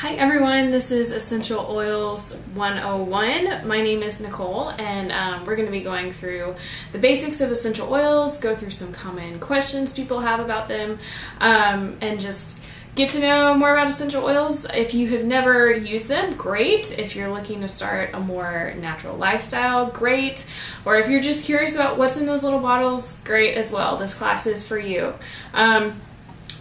Hi everyone, this is Essential Oils 101. My name is Nicole and we're going to be going through the basics of essential oils, go through some common questions people have about them, and just get to know more about essential oils. If you have never used them, great. If you're looking to start a more natural lifestyle, great. Or if you're just curious about what's in those little bottles, great as well. This class is for you.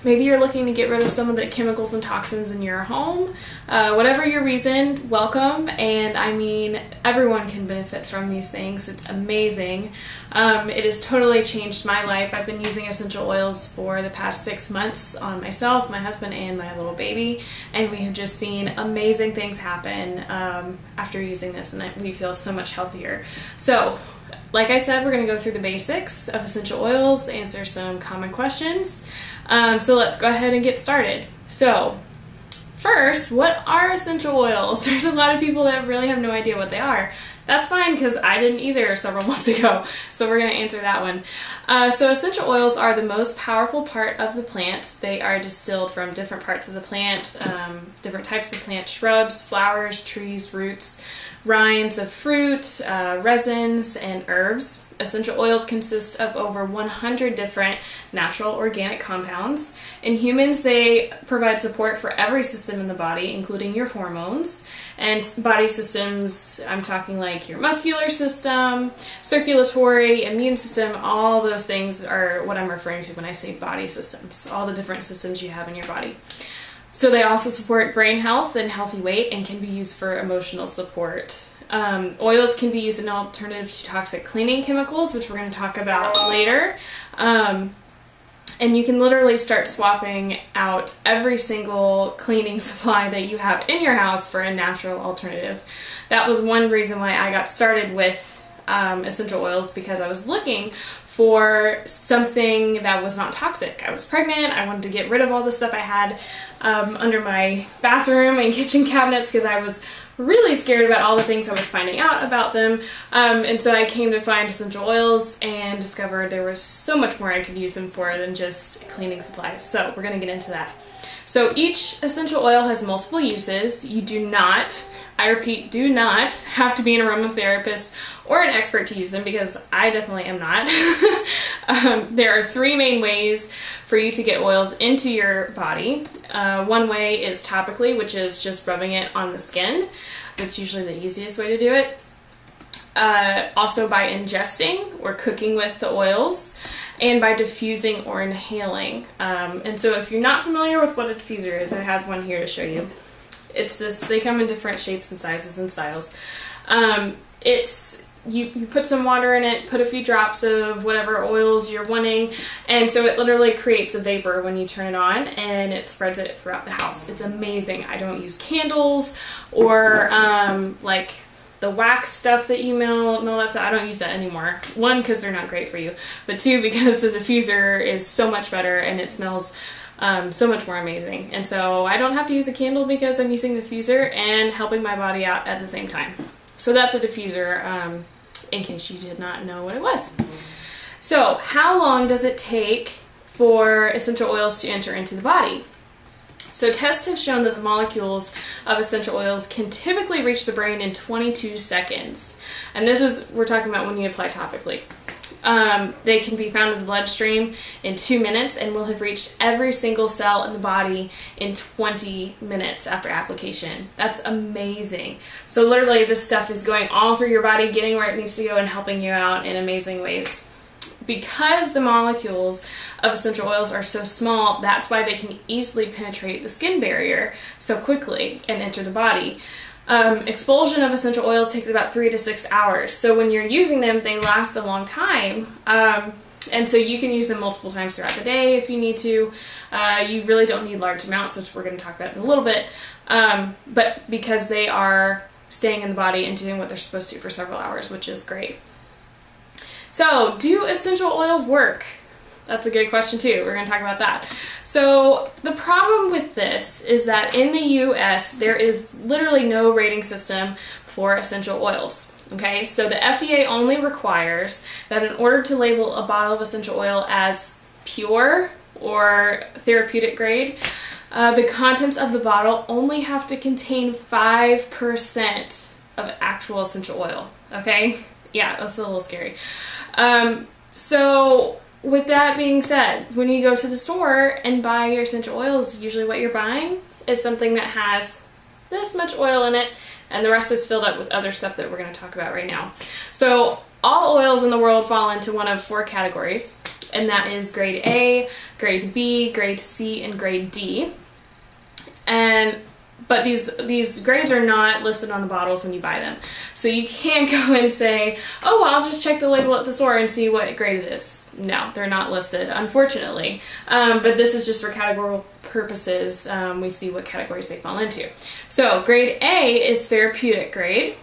Maybe you're looking to get rid of some of the chemicals and toxins in your home. Whatever your reason, welcome. And I mean, everyone can benefit from these things. It's amazing. It has totally changed my life. I've been using essential oils for the past 6 months on myself, my husband, and my little baby. And we have just seen amazing things happen after using this, and we feel so much healthier. So, like I said, we're going to go through the basics of essential oils, answer some common questions. So let's go ahead and get started. So first, what are essential oils? There's a lot of people that really have no idea what they are. That's fine, because I didn't either several months ago, so we're going to answer that one. So essential oils are the most powerful part of the plant. They are distilled from different parts of the plant, different types of plant, shrubs, flowers, trees, roots, rinds of fruit, resins, and herbs. Essential oils consist of over 100 different natural organic compounds. In humans, they provide support for every system in the body, including your hormones. And body systems, I'm talking like your muscular system, circulatory, immune system, all those things are what I'm referring to when I say body systems, all the different systems you have in your body. So they also support brain health and healthy weight and can be used for emotional support. Oils can be used as an alternative to toxic cleaning chemicals, which we're going to talk about later. And you can literally start swapping out every single cleaning supply that you have in your house for a natural alternative. That was one reason why I got started with essential oils, because I was looking for something that was not toxic. I was pregnant. I wanted to get rid of all the stuff I had under my bathroom and kitchen cabinets, because I was really scared about all the things I was finding out about them. And so I came to find essential oils and discovered there was so much more I could use them for than just cleaning supplies. So we're going to get into that. So each essential oil has multiple uses. You do not, I repeat, do not have to be an aromatherapist or an expert to use them, because I definitely am not. There are 3 main ways for you to get oils into your body. One way is topically, which is just rubbing it on the skin. That's usually the easiest way to do it. Also by ingesting or cooking with the oils, and by diffusing or inhaling. And so if you're not familiar with what a diffuser is, I have one here to show you. It's this, they come in different shapes and sizes and styles. You put some water in it, put a few drops of whatever oils you're wanting, and so it literally creates a vapor when you turn it on, and it spreads it throughout the house. It's amazing. I don't use candles or like the wax stuff that you melt and all that stuff. I don't use that anymore. 1, because they're not great for you, but 2, because the diffuser is so much better and it smells so much more amazing. And so I don't have to use a candle because I'm using the diffuser and helping my body out at the same time. So that's a diffuser, in case you did not know what it was. So how long does it take for essential oils to enter into the body? So tests have shown that the molecules of essential oils can typically reach the brain in 22 seconds. And this is, we're talking about when you apply topically. They can be found in the bloodstream in 2 minutes and will have reached every single cell in the body in 20 minutes after application. That's amazing. So literally this stuff is going all through your body, getting where it needs to go, and helping you out in amazing ways. Because the molecules of essential oils are so small, that's why they can easily penetrate the skin barrier so quickly and enter the body. Expulsion of essential oils takes about 3 to 6 hours. So when you're using them, they last a long time. And so you can use them multiple times throughout the day if you need to. You really don't need large amounts, which we're going to talk about in a little bit. But because they are staying in the body and doing what they're supposed to for several hours, which is great. So, do essential oils work? That's a good question too. We're going to talk about that. So the problem with this is that in the US, there is literally no rating system for essential oils. Okay, so the FDA only requires that in order to label a bottle of essential oil as pure or therapeutic grade, The contents of the bottle only have to contain 5% of actual essential oil, okay? Yeah, that's a little scary. So with that being said, when you go to the store and buy your essential oils, usually what you're buying is something that has this much oil in it, and the rest is filled up with other stuff that we're going to talk about right now. So all oils in the world fall into one of 4 categories, and that is grade A, grade B, grade C, and grade D. But these grades are not listed on the bottles when you buy them. So you can't go and say, oh, well, I'll just check the label at the store and see what grade it is. No, they're not listed, unfortunately. But this is just for categorical purposes. We see what categories they fall into. So grade A is therapeutic grade.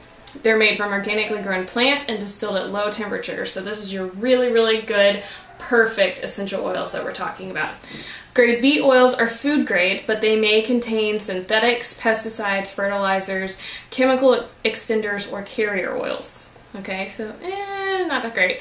They're made from organically grown plants and distilled at low temperature. So this is your really, really good, perfect essential oils that we're talking about. Grade B oils are food grade, but they may contain synthetics, pesticides, fertilizers, chemical extenders, or carrier oils. Okay, so not that great.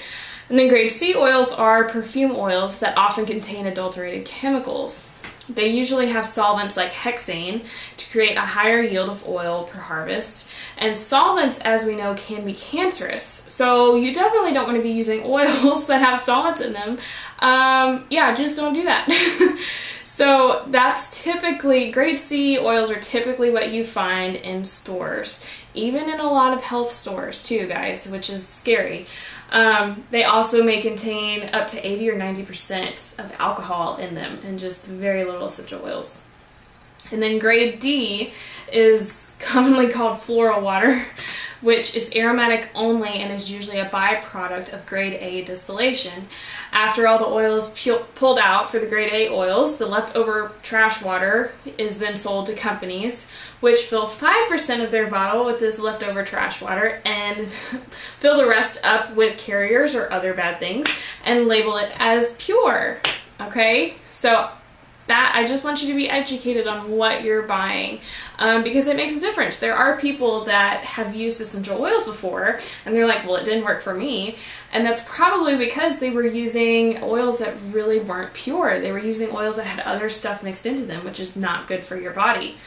And then grade C oils are perfume oils that often contain adulterated chemicals. They usually have solvents like hexane to create a higher yield of oil per harvest. And solvents, as we know, can be cancerous. So you definitely don't want to be using oils that have solvents in them. Yeah, just don't do that. So that's typically, grade C oils are typically what you find in stores. Even in a lot of health stores too, guys, which is scary. They also may contain up to 80 or 90% of alcohol in them and just very little essential oils. And then grade D is commonly called floral water, which is aromatic only and is usually a byproduct of grade A distillation. After all the oil is pulled out for the grade A oils, the leftover trash water is then sold to companies which fill 5% of their bottle with this leftover trash water and fill the rest up with carriers or other bad things and label it as pure. Okay? So that, I just want you to be educated on what you're buying, because it makes a difference. There are people that have used essential oils before and they're like, well, it didn't work for me. And that's probably because they were using oils that really weren't pure. They were using oils that had other stuff mixed into them, which is not good for your body.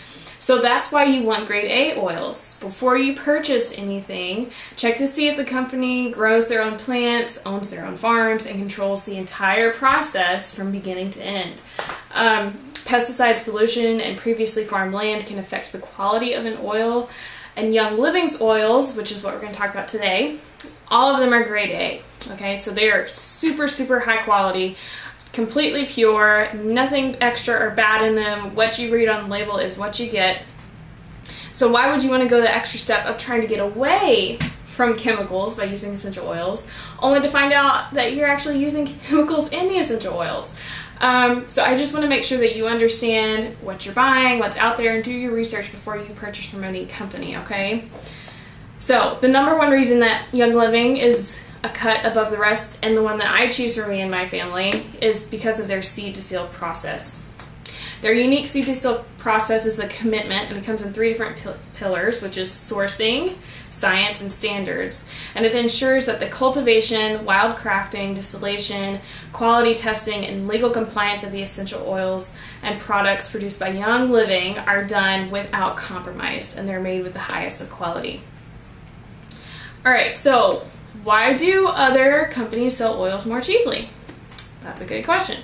So that's why you want grade A oils. Before you purchase anything, check to see if the company grows their own plants, owns their own farms, and controls the entire process from beginning to end. Pesticides, pollution, and previously farmed land can affect the quality of an oil. And Young Living's oils, which is what we're going to talk about today, all of them are grade A. Okay, so they are super, super high quality, completely pure, nothing extra or bad in them. What you read on the label is what you get. So why would you want to go the extra step of trying to get away from chemicals by using essential oils, only to find out that you're actually using chemicals in the essential oils? So I just want to make sure that you understand what you're buying, what's out there, and do your research before you purchase from any company, okay? So the number one reason that Young Living is a cut above the rest, and the one that I choose for me and my family, is because of their seed to seal process. Their unique seed to seal process is a commitment, and it comes in 3 different pillars, which is sourcing, science, and standards. And it ensures that the cultivation, wild crafting, distillation, quality testing, and legal compliance of the essential oils and products produced by Young Living are done without compromise, and they're made with the highest of quality. All right, so why do other companies sell oils more cheaply? That's a good question.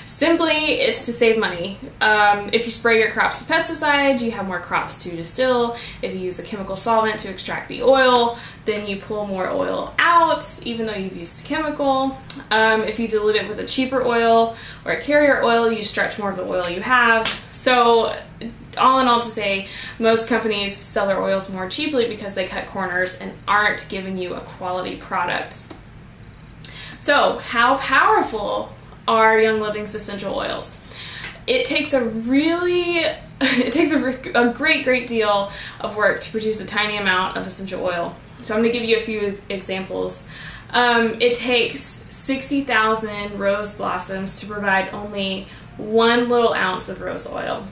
Simply, it's to save money. If you spray your crops with pesticides, you have more crops to distill. If you use a chemical solvent to extract the oil, then you pull more oil out, even though you've used a chemical. If you dilute it with a cheaper oil or a carrier oil, you stretch more of the oil you have. So all in all, to say, most companies sell their oils more cheaply because they cut corners and aren't giving you a quality product. So how powerful are Young Living's essential oils? It takes a great deal of work to produce a tiny amount of essential oil. So I'm going to give you a few examples. It takes 60,000 rose blossoms to provide only 1 little ounce of rose oil.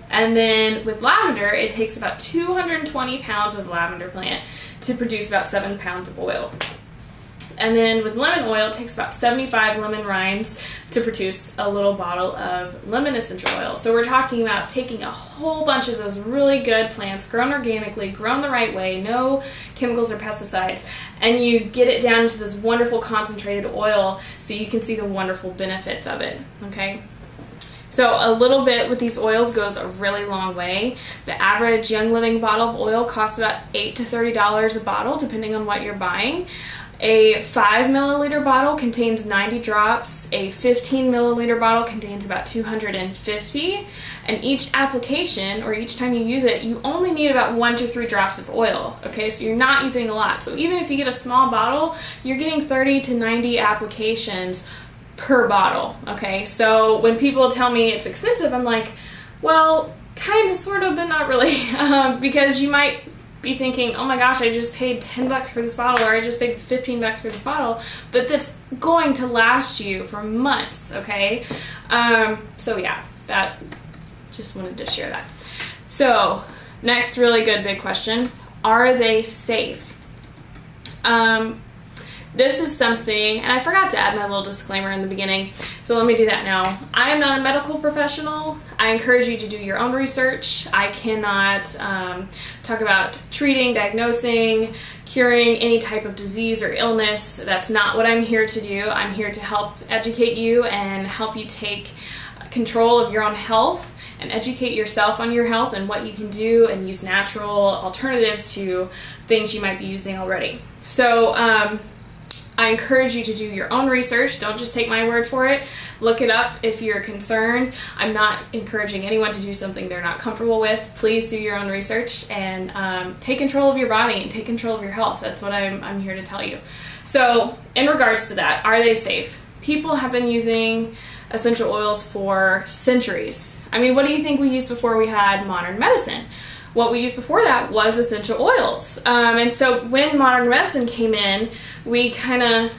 And then with lavender, it takes about 220 pounds of lavender plant to produce about 7 pounds of oil. And then with lemon oil, it takes about 75 lemon rinds to produce a little bottle of lemon essential oil. So we're talking about taking a whole bunch of those really good plants, grown organically, grown the right way, no chemicals or pesticides, and you get it down into this wonderful concentrated oil so you can see the wonderful benefits of it, okay? So a little bit with these oils goes a really long way. The average Young Living bottle of oil costs about $8 to $30 a bottle, depending on what you're buying. A 5 milliliter bottle contains 90 drops. A 15 milliliter bottle contains about 250. And each application, or each time you use it, you only need about 1 to 3 drops of oil. Okay, so you're not using a lot. So even if you get a small bottle, you're getting 30 to 90 applications per bottle. Okay, so when people tell me it's expensive, I'm like, well, kind of, sort of, but not really, because you might be thinking, oh my gosh, I just paid $10 for this bottle, or I just paid $15 for this bottle, but that's going to last you for months. Okay, so yeah, that, just wanted to share that. So next really good big question, are they safe? This is something, and I forgot to add my little disclaimer in the beginning, so let me do that now. I am not a medical professional. I encourage you to do your own research. I cannot talk about treating, diagnosing, curing any type of disease or illness. That's not what I'm here to do. I'm here to help educate you and help you take control of your own health and educate yourself on your health and what you can do, and use natural alternatives to things you might be using already. So I encourage you to do your own research. Don't just take my word for it. Look it up if you're concerned. I'm not encouraging anyone to do something they're not comfortable with. Please do your own research and take control of your body and take control of your health. That's what I'm here to tell you. So in regards to that, are they safe? People have been using essential oils for centuries. I mean, what do you think we used before we had modern medicine? What we used before that was essential oils. And so when modern medicine came in, we kind of,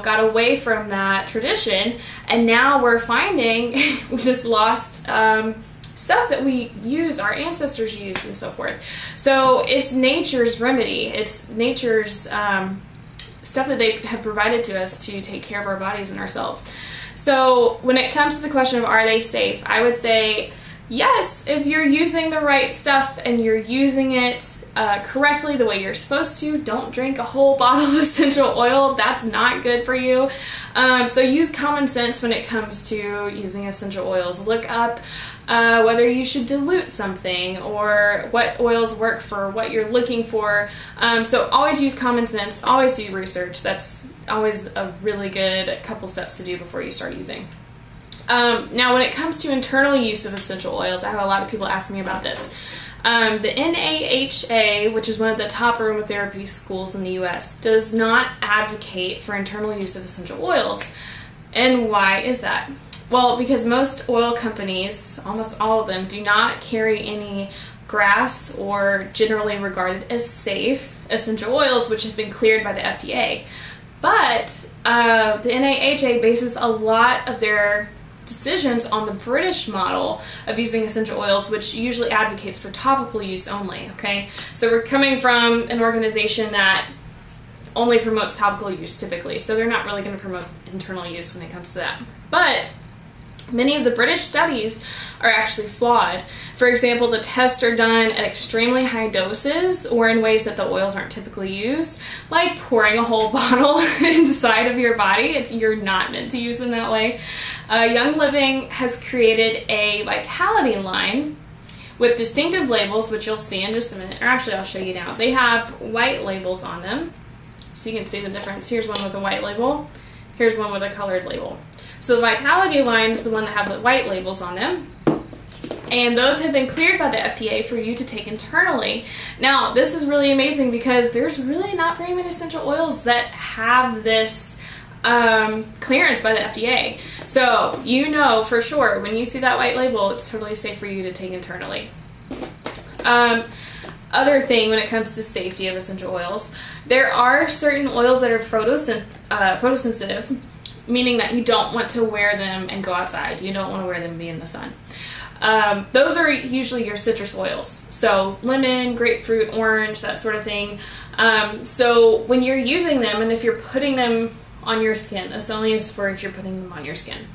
got away from that tradition. And now we're finding this lost stuff that we use, our ancestors used, and so forth. So it's nature's remedy. It's nature's stuff that they have provided to us to take care of our bodies and ourselves. So when it comes to the question of are they safe, I would say yes, if you're using the right stuff and you're using it correctly the way you're supposed to. Don't drink a whole bottle of essential oil. That's not good for you. So use common sense when it comes to using essential oils. Look up whether you should dilute something or what oils work for what you're looking for. So always use common sense. Always do research. That's always a really good couple steps to do before you start using. Now, when it comes to internal use of essential oils, I have a lot of people asking me about this. The NAHA, which is one of the top aromatherapy schools in the U.S., does not advocate for internal use of essential oils. And why is that? Well, because most oil companies, almost all of them, do not carry any GRAS or generally regarded as safe essential oils, which have been cleared by the FDA. But the NAHA bases a lot of their decisions on the British model of using essential oils, which usually advocates for topical use only, okay? So we're coming from an organization that only promotes topical use typically, so they're not really going to promote internal use when it comes to that. But many of the British studies are actually flawed. For example, the tests are done at extremely high doses or in ways that the oils aren't typically used, like pouring a whole bottle inside of your body. You're not meant to use them that way. Young Living has created a Vitality line with distinctive labels, which you'll see in just a minute. Or actually, I'll show you now. They have white labels on them, so you can see the difference. Here's one with a white label. Here's one with a colored label. So the Vitality line is the one that have the white labels on them. And those have been cleared by the FDA for you to take internally. Now, this is really amazing because there's really not very many essential oils that have this clearance by the FDA. So you know for sure when you see that white label, it's totally safe for you to take internally. Other thing when it comes to safety of essential oils, there are certain oils that are photosensitive, meaning that you don't want to wear them and go outside. You don't want to wear them and be in the sun. Those are usually your citrus oils. So lemon, grapefruit, orange, that sort of thing. So when you're using them, and if you're putting them on your skin, this only is for if you're putting them on your skin.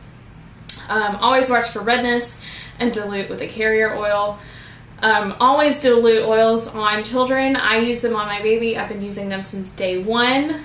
Always watch for redness and dilute with a carrier oil. Always dilute oils on children. I use them on my baby. I've been using them since day one.